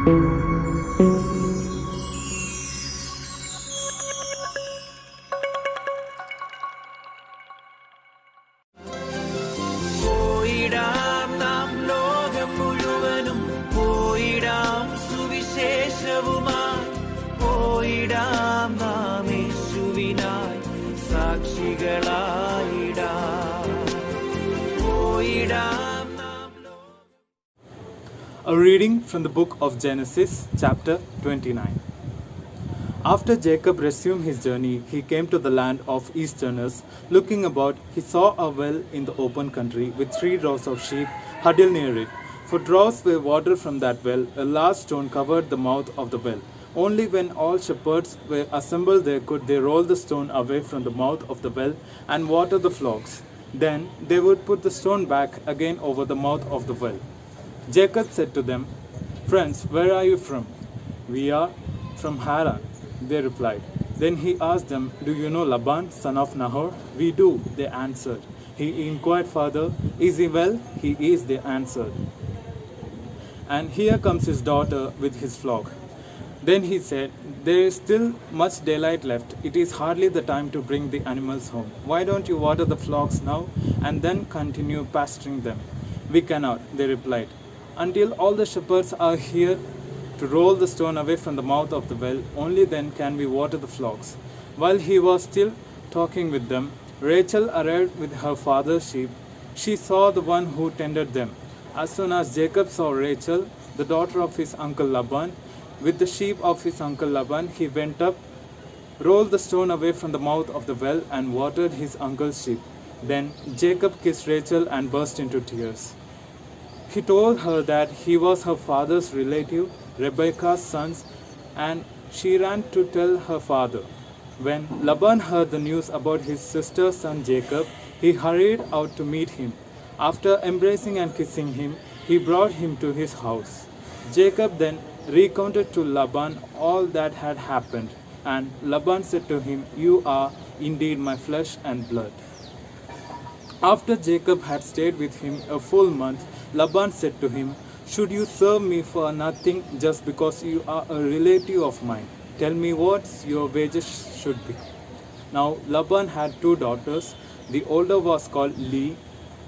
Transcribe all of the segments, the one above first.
പോയിടാം നാം ലോകം മുഴുവനും, പോയിടാം സുവിശേഷവുമായി, പോയിടാം നാം യേശുവിനായി സാക്ഷികളായിടാം, പോയിടാം നാം. A reading from the book of Genesis, chapter 29. After Jacob resumed his journey, he came to the land of Easterners. Looking about, he saw a well in the open country with 3 rows of sheep huddled near it. For draws were water from that well, a large stone covered the mouth of the well. Only when all shepherds were assembled there could they roll the stone away from the mouth of the well and water the flocks. Then they would put the stone back again over the mouth of the well. Jacob said to them, "Friends, where are you from?" "We are from Haran," they replied. Then he asked them, "Do you know Laban, son of Nahor?" "We do," they answered. He inquired further, "Is he well?" "He is," they answered. "And here comes his daughter with his flock." Then he said, "There is still much daylight left. It is hardly the time to bring the animals home. Why don't you water the flocks now and then continue pasturing them?" "We cannot," they replied, "until all the shepherds are here to roll the stone away from the mouth of the well. Only then can we water the flocks." While he was still talking with them, Rachel arrived with her father's sheep. She saw the one who tended them. As soon as Jacob saw Rachel, the daughter of his uncle Laban, with the sheep of his uncle Laban, he went up, rolled the stone away from the mouth of the well, and watered his uncle's sheep. Then Jacob kissed Rachel and burst into tears. He told her that he was her father's relative, Rebekah's son, and she ran to tell her father. When Laban heard the news about his sister's son Jacob, he hurried out to meet him. After embracing and kissing him, he brought him to his house. Jacob then recounted to Laban all that had happened, and Laban said to him, "You are indeed my flesh and blood." After Jacob had stayed with him a full month, Laban said to him, "Should you serve me for nothing just because you are a relative of mine? Tell me what your wages should be." Now Laban had 2 daughters. The older was called Leah,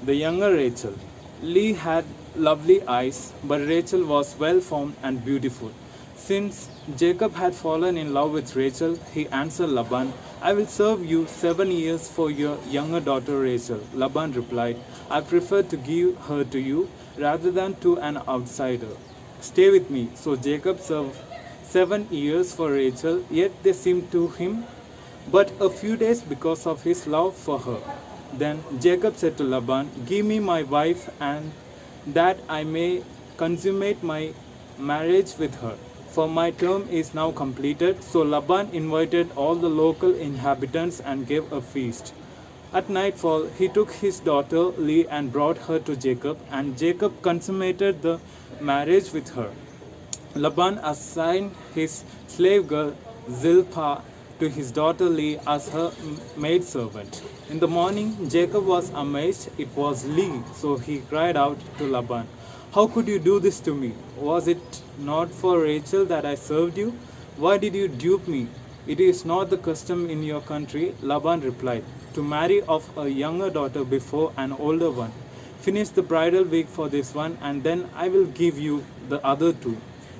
the younger Rachel. Leah had lovely eyes, but Rachel was well-formed and beautiful. Since Jacob had fallen in love with Rachel, he answered Laban, "I will serve you 7 years for your younger daughter Rachel." Laban replied, "I prefer to give her to you rather than to an outsider. Stay with me." So Jacob served 7 years for Rachel, yet they seemed to him but a few days because of his love for her. Then Jacob said to Laban, "Give me my wife, and that I may consummate my marriage with her, for my term is now completed." So Laban invited all the local inhabitants and gave a feast. At nightfall, he took his daughter Leah and brought her to Jacob, and Jacob consummated the marriage with her. Laban assigned his slave girl Zilpah to his daughter Leah as her maidservant. In the morning, Jacob was amazed. It was Leah, so he cried out to Laban, "How could you do this to me? Was it not for Rachel that I served you? Why did you dupe me? It is not the custom in your country," Laban replied, "to marry off a younger daughter before an older one. Finish the bridal week for this one, and then I will give you the other 2.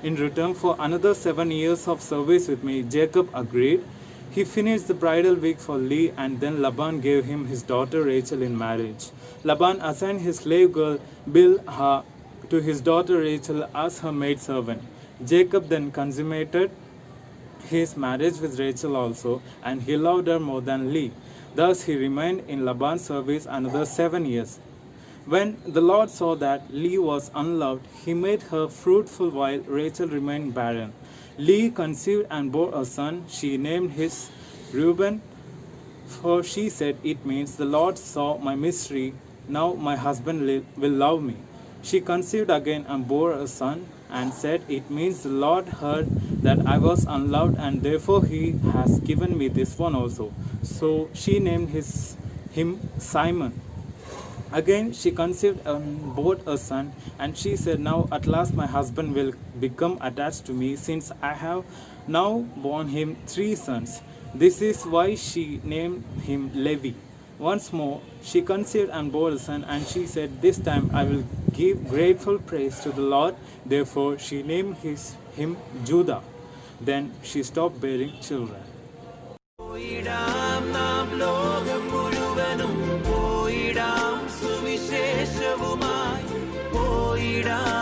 In return for another 7 years of service with me." Jacob agreed. He finished the bridal week for Leah, and then Laban gave him his daughter Rachel in marriage. Laban assigned his slave girl Bilhah to his daughter Rachel as her maidservant. Jacob then consummated his marriage with Rachel also, and he loved her more than Leah. Thus he remained in Laban's service another 7 years. When the Lord saw that Leah was unloved, he made her fruitful while Rachel remained barren. Leah conceived and bore a son. She named his Reuben, for she said, "It means the Lord saw my misery. Now my husband will love me." She conceived again and bore a son, and said, "It means the Lord heard that I was unloved, and therefore he has given me this one also." So she named him Simon. Again, she conceived and bore a son, and she said, "Now at last my husband will become attached to me, since I have now borne him 3 sons." This is why she named him Levi. Once more, she conceived and bore a son, and she said, "This time I will give grateful praise to the Lord." Therefore, she named him Judah. Then she stopped bearing children. പോയിടാം നാം ലോകം മുഴുവനും പോയിടാം സുവിശേഷവുമായി പോയിടാം